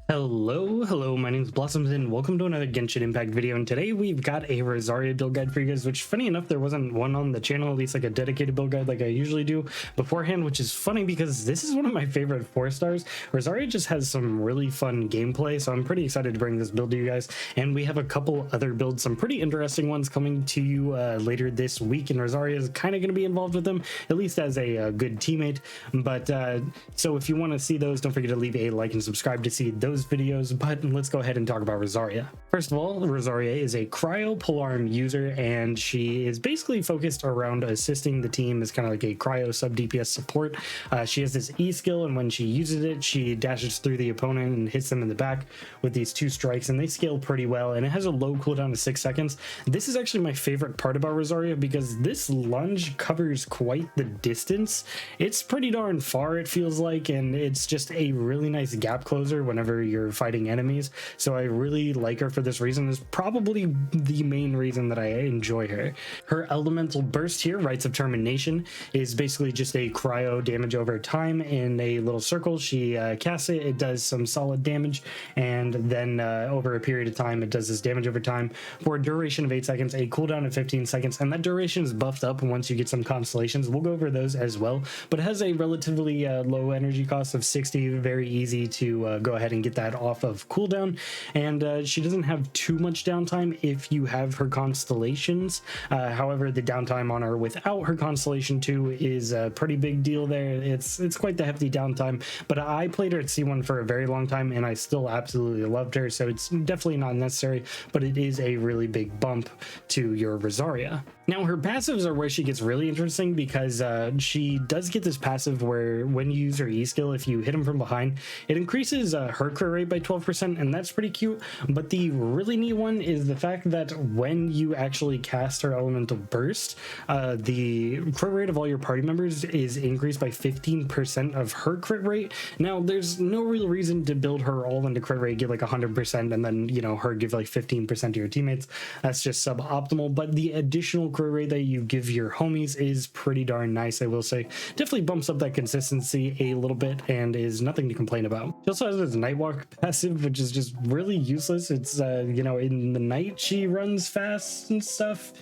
Hello, my name is Blossums and welcome to another Genshin Impact video, and today we've got a Rosaria build guide for you guys, which funny enough there wasn't one on the channel, at least like a dedicated build guide like I usually do beforehand, which is funny because this is one of my favorite 4-stars. Rosaria just has some really fun gameplay, so I'm pretty excited to bring this build to you guys, and we have a couple other builds, some pretty interesting ones coming to you later this week, and Rosaria is kind of going to be involved with them, at least as a good teammate. But so if you want to see those, don't forget to leave a like and subscribe to see those videos. But let's go ahead and talk about Rosaria. First of all, Rosaria is a cryo polearm user, and she is basically focused around assisting the team as kind of like a cryo sub DPS support. She has this E skill, and when she uses it, she dashes through the opponent and hits them in the back with these 2 strikes, and they scale pretty well, and it has a low cooldown of 6 seconds. This is actually my favorite part about Rosaria because this lunge covers quite the distance. It's pretty darn far, it feels like, and it's just a really nice gap closer whenever you're fighting enemies. So I really like her for this reason. Is probably the main reason that I enjoy her. Her elemental burst here, Rites of Termination, is basically just a cryo damage over time in a little circle. She casts it, it does some solid damage, and then over a period of time it does this damage over time for a duration of 8 seconds, a cooldown of 15 seconds, and that duration is buffed up once you get some constellations. We'll go over those as well, but it has a relatively low energy cost of 60, very easy to go ahead and get that off of cooldown, and she doesn't have too much downtime if you have her constellations. However, the downtime on her without her constellation 2 is a pretty big deal there. It's quite the hefty downtime, but I played her at C1 for a very long time and I still absolutely loved her, so it's definitely not necessary, but it is a really big bump to your Rosaria. Now, her passives are where she gets really interesting because she does get this passive where when you use her E skill, if you hit him from behind, it increases her crit rate by 12%, and that's pretty cute. But the really neat one is the fact that when you actually cast her elemental burst, the crit rate of all your party members is increased by 15% of her crit rate. Now, there's no real reason to build her all into crit rate, give like 100%, and then, you know, her give like 15% to your teammates. That's just suboptimal, but the additional crit rate that you give your homies is pretty darn nice, I will say. Definitely bumps up that consistency a little bit and is nothing to complain about. She also has this Nightwalk passive, which is just really useless. It's you know, in the night she runs fast and stuff.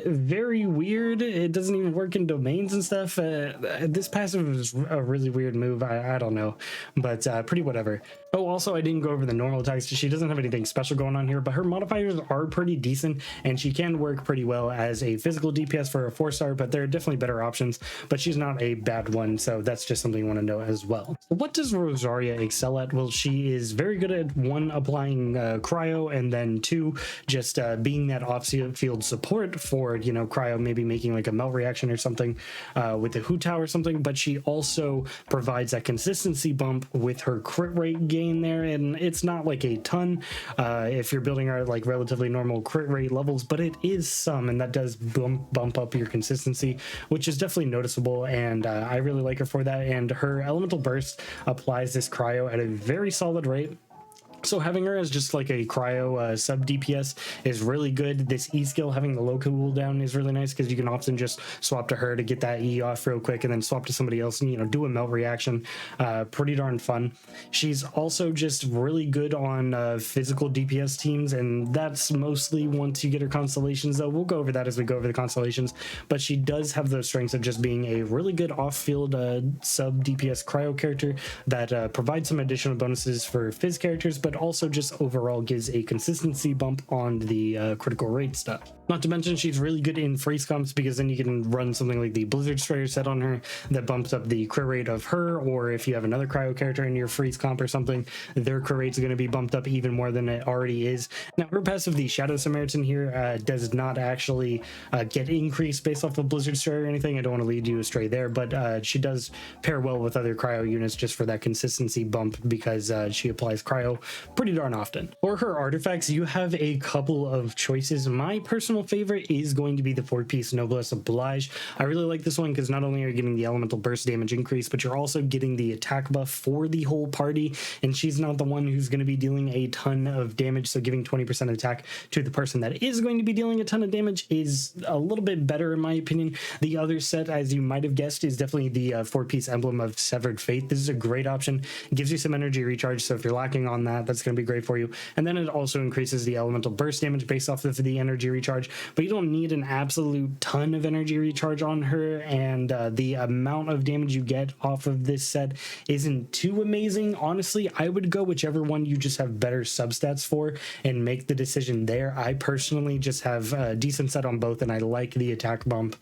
Very weird. It doesn't even work in domains and stuff. This passive is a really weird move. I don't know, but pretty whatever. Oh, also I didn't go over the normal attacks. She doesn't have anything special going on here, but her modifiers are pretty decent, and she can work pretty well as a physical DPS for a 4-star, but there are definitely better options, but she's not a bad one, so that's just something you want to know as well. What does Rosaria excel at? Well, she is very good at 1, applying cryo, and then 2, just being that off-field support for, you know, cryo, maybe making like a melt reaction or something with the Hu Tao or something, but she also provides that consistency bump with her crit rate gain there, and it's not like a ton if you're building our like relatively normal crit rate levels, but it is some, and that does bump up your consistency, which is definitely noticeable, and I really like her for that. And her elemental burst applies this cryo at a very solid rate. So having her as just like a cryo sub DPS is really good. This E skill, having the low cooldown, is really nice because you can often just swap to her to get that E off real quick and then swap to somebody else and, you know, do a melt reaction. Pretty darn fun. She's also just really good on physical DPS teams, and that's mostly once you get her constellations, though. We'll go over that as we go over the constellations, but she does have those strengths of just being a really good off-field sub DPS cryo character that provides some additional bonuses for phys characters, but also just overall gives a consistency bump on the critical rate stuff. Not to mention she's really good in freeze comps, because then you can run something like the Blizzard Strider set on her that bumps up the crit rate of her, or if you have another cryo character in your freeze comp or something, their crit rate's going to be bumped up even more than it already is. Now, her passive, the Shadow Samaritan here, does not actually get increased based off of Blizzard Strider or anything. I don't want to lead you astray there, but she does pair well with other cryo units just for that consistency bump, because she applies cryo pretty darn often. For her artifacts, you have a couple of choices. My personal personal favorite is going to be the 4-piece Noblesse Oblige. I really like this one because not only are you getting the elemental burst damage increase, but you're also getting the attack buff for the whole party, and she's not the one who's going to be dealing a ton of damage, so giving 20% attack to the person that is going to be dealing a ton of damage is a little bit better in my opinion. The other set, as you might have guessed, is definitely the 4-piece Emblem of Severed Fate. This is a great option. It gives you some energy recharge, so if you're lacking on that, that's going to be great for you. And then it also increases the elemental burst damage based off of the energy recharge, but you don't need an absolute ton of energy recharge on her, and the amount of damage you get off of this set isn't too amazing. Honestly, I would go whichever one you just have better substats for and make the decision there. I personally just have a decent set on both, and I like the attack bump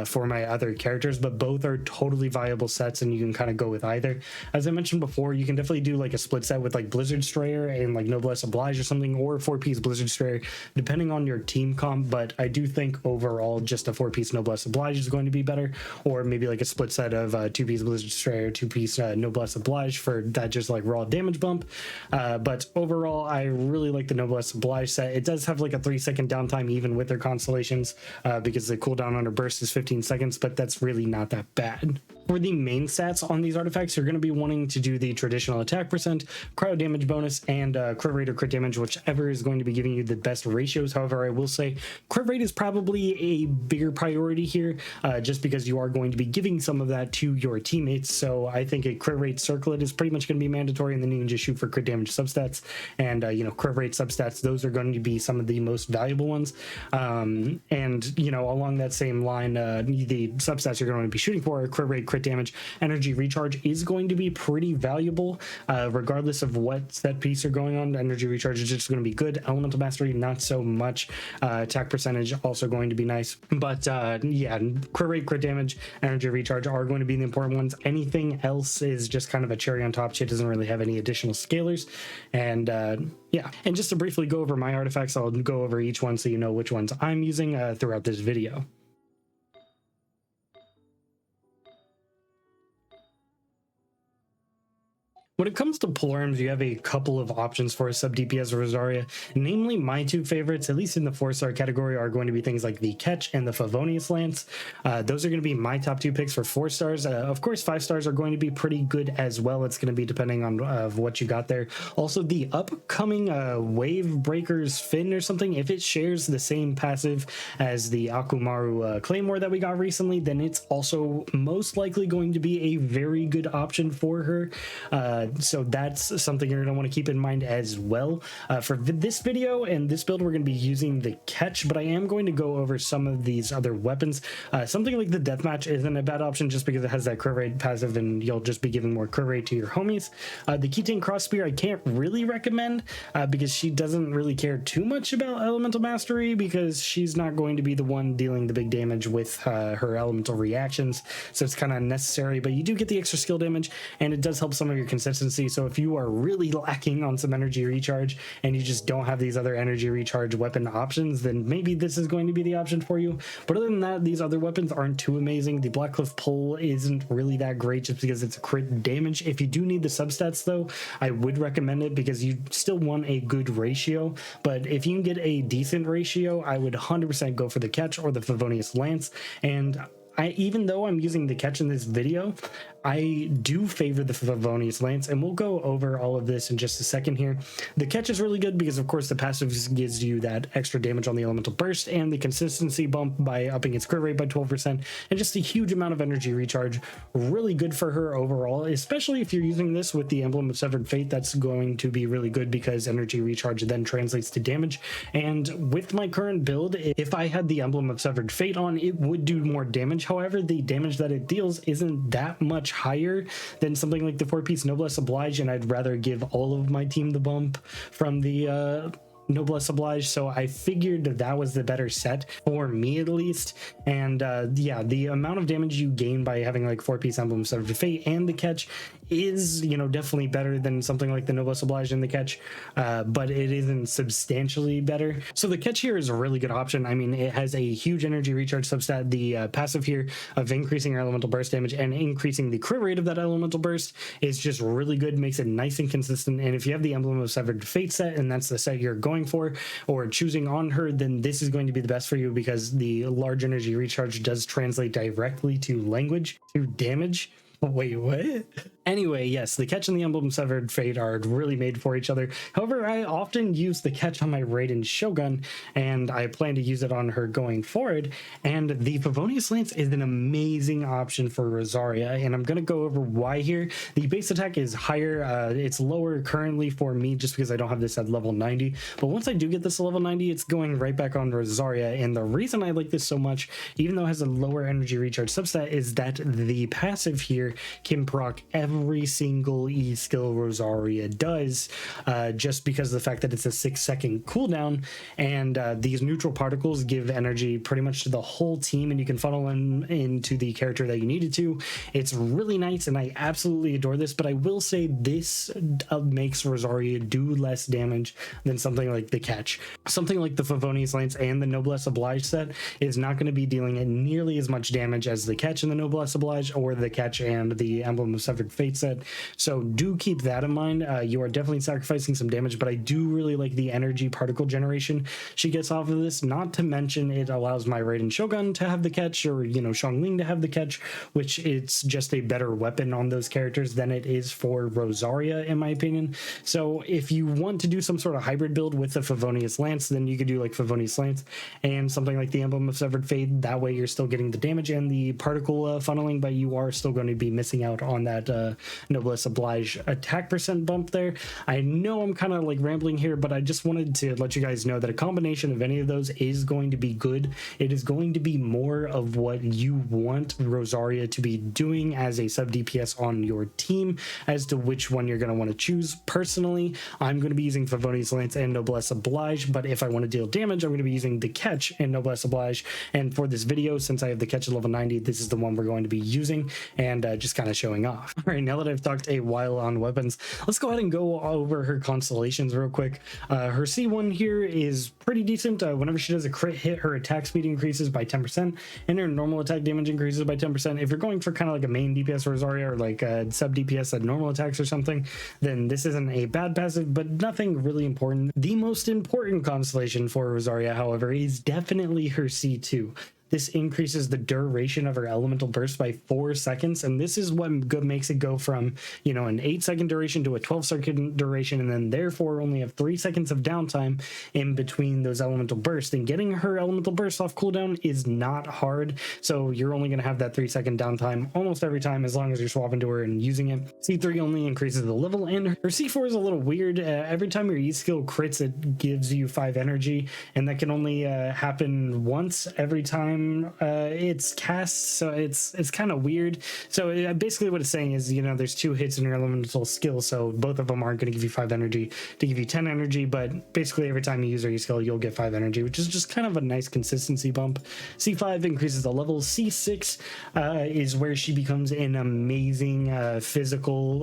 for my other characters, but both are totally viable sets and you can kind of go with either. As I mentioned before, you can definitely do like a split set with like Blizzard Strayer and like Noblesse Oblige or something, or a 4-piece Blizzard Strayer depending on your team comp, but I do think overall just a 4-piece Noblesse Oblige is going to be better, or maybe like a split set of 2-piece Blizzard Strayer, 2-piece Noblesse Oblige for that just like raw damage bump. But overall, I really like the Noblesse Oblige set. It does have like a 3-second downtime even with their constellations because the cooldown on her burst is 15 seconds, but that's really not that bad. For the main stats on these artifacts, you're going to be wanting to do the traditional attack percent, cryo damage bonus, and crit rate or crit damage, whichever is going to be giving you the best ratios. However, I will say crit rate is probably a bigger priority here, just because you are going to be giving some of that to your teammates. So I think a crit rate circlet is pretty much going to be mandatory, and then you can just shoot for crit damage substats and crit rate substats. Those are going to be some of the most valuable ones. And along that same line, the substats you're going to be shooting for are crit rate, crit damage. Energy recharge is going to be pretty valuable regardless of what set piece you're going on. Energy recharge is just going to be good. Elemental mastery, not so much. Attack percentage also going to be nice, but yeah, crit rate, crit damage, energy recharge are going to be the important ones. Anything else is just kind of a cherry on top. Shit doesn't really have any additional scalars. And yeah, and just to briefly go over my artifacts, I'll go over each one so you know which ones I'm using throughout this video. When it comes to polearms, you have a couple of options for a sub DPS Rosaria. Namely, my two favorites, at least in the 4-star category, are going to be things like the Catch and the Favonius Lance. Those are going to be my top 2 picks for 4 stars. Of course, 5 stars are going to be pretty good as well. It's going to be depending on what you got there. Also, the upcoming Wave Breakers Fin or something, if it shares the same passive as the Akumaru Claymore that we got recently, then it's also most likely going to be a very good option for her. So that's something you're going to want to keep in mind as well. For this video and this build, we're going to be using the Catch, but I am going to go over some of these other weapons. Something like the Deathmatch isn't a bad option just because it has that crit rate passive and you'll just be giving more crit rate to your homies. The Keychain Cross Spear I can't really recommend because she doesn't really care too much about elemental mastery because she's not going to be the one dealing the big damage with her elemental reactions, so it's kind of unnecessary, but you do get the extra skill damage and it does help some of your consistency. So if you are really lacking on some energy recharge and you just don't have these other energy recharge weapon options, then maybe this is going to be the option for you. But other than that, these other weapons aren't too amazing. The Blackcliff Pole isn't really that great just because it's a crit damage. If you do need the substats though, I would recommend it because you still want a good ratio. But if you can get a decent ratio, I would 100% go for the Catch or the Favonius Lance. And even though I'm using the Catch in this video, I do favor the Favonius Lance, and we'll go over all of this in just a second here. The Catch is really good because, of course, the passive gives you that extra damage on the elemental burst and the consistency bump by upping its crit rate by 12%, and just a huge amount of energy recharge. Really good for her overall, especially if you're using this with the Emblem of Severed Fate. That's going to be really good because energy recharge then translates to damage. And with my current build, if I had the Emblem of Severed Fate on, it would do more damage. However, the damage that it deals isn't that much higher than something like the 4-piece Noblesse Oblige, and I'd rather give all of my team the bump from the Noblesse Oblige, so I figured that was the better set for me at least. And yeah, the amount of damage you gain by having like 4-piece Emblem of Severed Fate and the Catch is, you know, definitely better than something like the Noblesse Oblige and the catch, but it isn't substantially better. So the catch here is a really good option. I mean, it has a huge energy recharge substat. The passive here of increasing your elemental burst damage and increasing the crit rate of that elemental burst is just really good, makes it nice and consistent. And if you have the Emblem of Severed Fate set and that's the set you're going for or choosing on her, then this is going to be the best for you, because the large energy recharge does translate directly to language, to damage. Wait, what? Anyway, yes, the catch and the Emblem Severed Fate are really made for each other. However, I often use the catch on my Raiden Shogun, and I plan to use it on her going forward. And the Favonius Lance is an amazing option for Rosaria, and I'm going to go over why here. The base attack is higher. It's lower currently for me just because I don't have this at level 90. But once I do get this level 90, it's going right back on Rosaria. And the reason I like this so much, even though it has a lower energy recharge substat, is that the passive here can proc every single E skill Rosaria does, just because of the fact that it's a 6-second cooldown, and these neutral particles give energy pretty much to the whole team, and you can funnel them into the character that you needed to. It's really nice, and I absolutely adore this, but I will say this makes Rosaria do less damage than something like the catch. Something like the Favonius Lance and the Noblesse Oblige set is not going to be dealing nearly as much damage as the catch and the Noblesse Oblige, or the catch and the Emblem of Severed Fate set. So do keep that in mind. You are definitely sacrificing some damage, but I do really like the energy particle generation she gets off of this. Not to mention it allows my Raiden Shogun to have the catch, or, you know, Xiangling to have the catch, which it's just a better weapon on those characters than it is for Rosaria, in my opinion. So if you want to do some sort of hybrid build with the Favonius Lance, then you could do like Favonius Lance and something like the Emblem of Severed Fate. That way you're still getting the damage and the particle funneling, but you are still going to be missing out on that Noblesse Oblige attack percent bump there. I know I'm kind of like rambling here, but I just wanted to let you guys know that a combination of any of those is going to be good. It is going to be more of what you want Rosaria to be doing as a sub DPS on your team as to which one you're going to want to choose. Personally, I'm going to be using Favonius Lance and Noblesse Oblige, but if I want to deal damage, I'm going to be using the catch and Noblesse Oblige. And for this video, since I have the catch at level 90, this is the one we're going to be using, and just kind of showing off. All right, now that I've talked a while on weapons, let's go ahead and go over her constellations real quick. Her C1 here is pretty decent. Whenever she does a crit hit, her attack speed increases by 10% and her normal attack damage increases by 10%. If you're going for kind of like a main DPS Rosaria, or like a sub DPS at normal attacks or something, then this isn't a bad passive, but nothing really important. The most important constellation for Rosaria, however, is definitely her C2. This increases the duration of her elemental burst by 4 seconds, and this is what makes it go from, you know, an 8-second duration to a 12-second duration, and then therefore only have 3 seconds of downtime in between those elemental bursts. And getting her elemental burst off cooldown is not hard, so you're only going to have that 3-second downtime almost every time, as long as you're swapping to her and using it. C3 only increases the level, and her C4 is a little weird. Every time your E skill crits, it gives you 5 energy, and that can only happen once every time it's cast, so it's kind of weird. So basically what it's saying is, you know, there's 2 hits in your elemental skill, so both of them aren't going to give you 5 energy to give you 10 energy, but basically every time you use your skill you'll get 5 energy, which is just kind of a nice consistency bump. C5 increases the level. C6 is where she becomes an amazing physical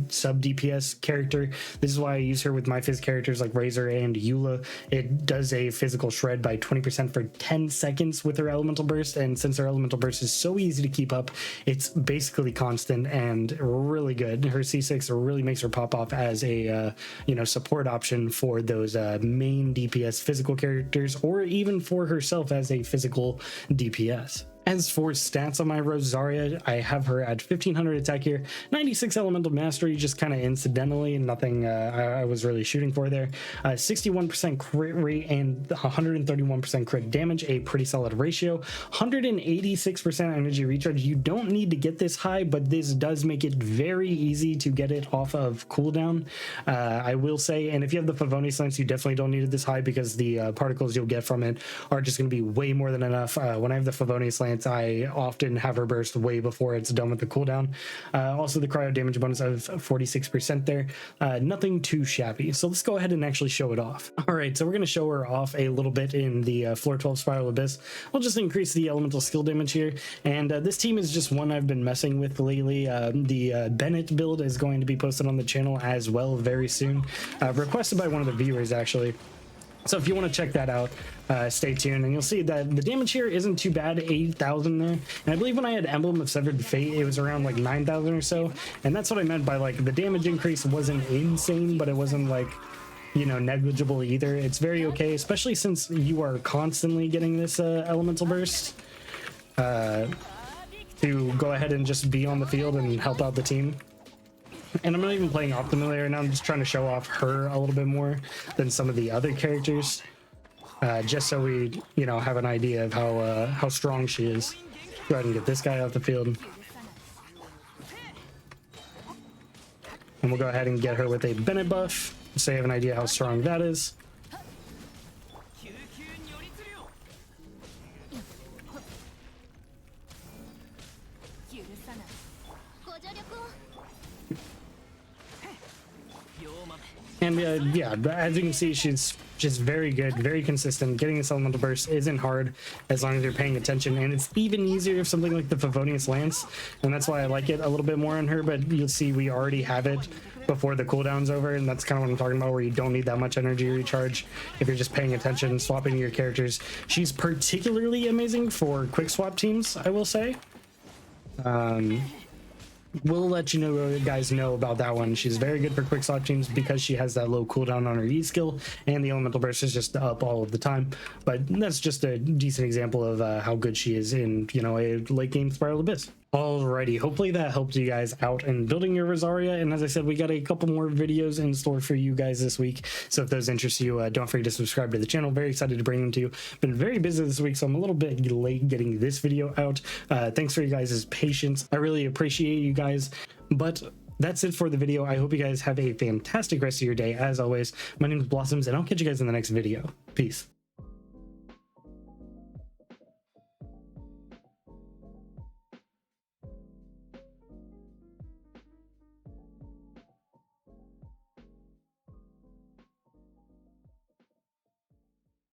sub DPS character. This is why I use her with my phys characters like Razor and Eula. It does a physical shred by 20% for 10 seconds with her elemental burst, and since her elemental burst is so easy to keep up, it's basically constant and really good. Her C6 really makes her pop off as a you know, support option for those main DPS physical characters, or even for herself as a physical DPS. As for stats on my Rosaria, I have her at 1500 attack here, 96 elemental mastery, just kind of incidentally, nothing I was really shooting for there. 61% crit rate and 131% crit damage, a pretty solid ratio. 186% energy recharge. You don't need to get this high, but this does make it very easy to get it off of cooldown. I will say, and if you have the Favonius Lance, you definitely don't need it this high, because the particles you'll get from it are just going to be way more than enough. When I have the Favonius Lance, clients, I often have her burst way before it's done with the cooldown. Also the cryo damage bonus of 46% there. Nothing too shabby. So let's go ahead and actually show it off. All right, so we're going to show her off a little bit in the floor 12 Spiral Abyss. We'll just increase the elemental skill damage here. And this team is just one I've been messing with lately. The Bennett build is going to be posted on the channel as well very soon. Requested by one of the viewers, actually. So if you want to check that out, stay tuned, and you'll see that the damage here isn't too bad, 8,000 there. And I believe when I had Emblem of Severed Fate, it was around like 9,000 or so. And that's what I meant by like the damage increase wasn't insane, but it wasn't like, you know, negligible either. It's very okay, especially since you are constantly getting this elemental burst to go ahead and just be on the field and help out the team. And I'm not even playing optimally right now. I'm just trying to show off her a little bit more than some of the other characters, just so we, you know, have an idea of how strong she is. Go ahead and get this guy off the field, and we'll go ahead and get her with a Bennett buff, so you have an idea how strong that is. And yeah, as you can see, she's just very good, very consistent. Getting this elemental burst isn't hard as long as you're paying attention, and it's even easier if something like the Favonius Lance, and that's why I like it a little bit more on her. But you'll see we already have it before the cooldown's over, and that's kind of what I'm talking about, where you don't need that much energy recharge if you're just paying attention, swapping your characters. She's particularly amazing for quick swap teams, I will say. We'll let you know, guys know about that one. She's very good for quick swap teams because she has that low cooldown on her E skill, and the elemental burst is just up all of the time. But that's just a decent example of how good she is in, you know, a late game Spiral Abyss. Alrighty, hopefully that helped you guys out in building your Rosaria, and as I said, we got a couple more videos in store for you guys this week, so if those interest you, don't forget to subscribe to the channel. Very excited to bring them to you. Been very busy this week, so I'm a little bit late getting this video out. Thanks for you guys' patience. I really appreciate you guys, but that's it for the video. I hope you guys have a fantastic rest of your day. As always, my name is Blossums, and I'll catch you guys in the next video. Peace.